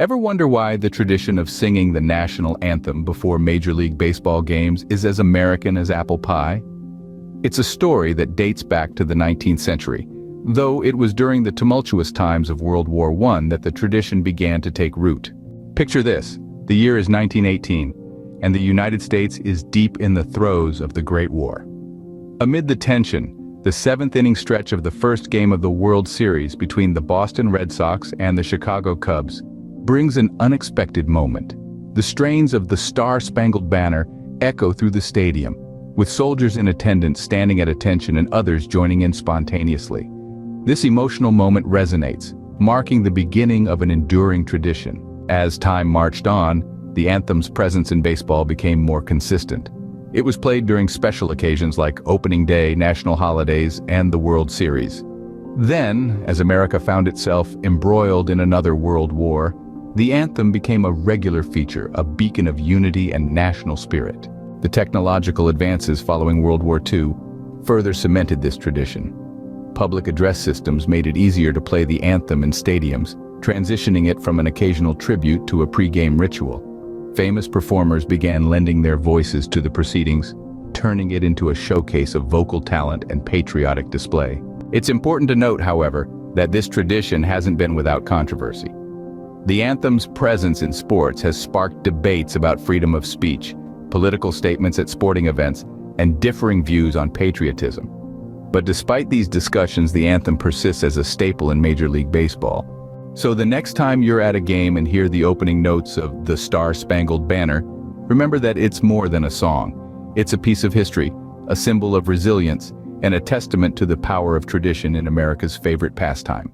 Ever wonder why the tradition of singing the national anthem before Major League Baseball games is as American as apple pie? It's a story that dates back to the 19th century, though it was during the tumultuous times of World War I that the tradition began to take root. Picture this: the year is 1918, and the United States is deep in the throes of the Great War. Amid the tension, the seventh-inning stretch of the first game of the World Series between the Boston Red Sox and the Chicago Cubs brings an unexpected moment. The strains of the Star-Spangled Banner echo through the stadium, with soldiers in attendance standing at attention and others joining in spontaneously. This emotional moment resonates, marking the beginning of an enduring tradition. As time marched on, the anthem's presence in baseball became more consistent. It was played during special occasions like opening day, national holidays, and the World Series. Then, as America found itself embroiled in another world war, the anthem became a regular feature, a beacon of unity and national spirit. The technological advances following World War II further cemented this tradition. Public address systems made it easier to play the anthem in stadiums, transitioning it from an occasional tribute to a pre-game ritual. Famous performers began lending their voices to the proceedings, turning it into a showcase of vocal talent and patriotic display. It's important to note, however, that this tradition hasn't been without controversy. The anthem's presence in sports has sparked debates about freedom of speech, political statements at sporting events, and differing views on patriotism. But despite these discussions, the anthem persists as a staple in Major League Baseball. So the next time you're at a game and hear the opening notes of the Star-Spangled Banner, remember that it's more than a song. It's a piece of history, a symbol of resilience, and a testament to the power of tradition in America's favorite pastime.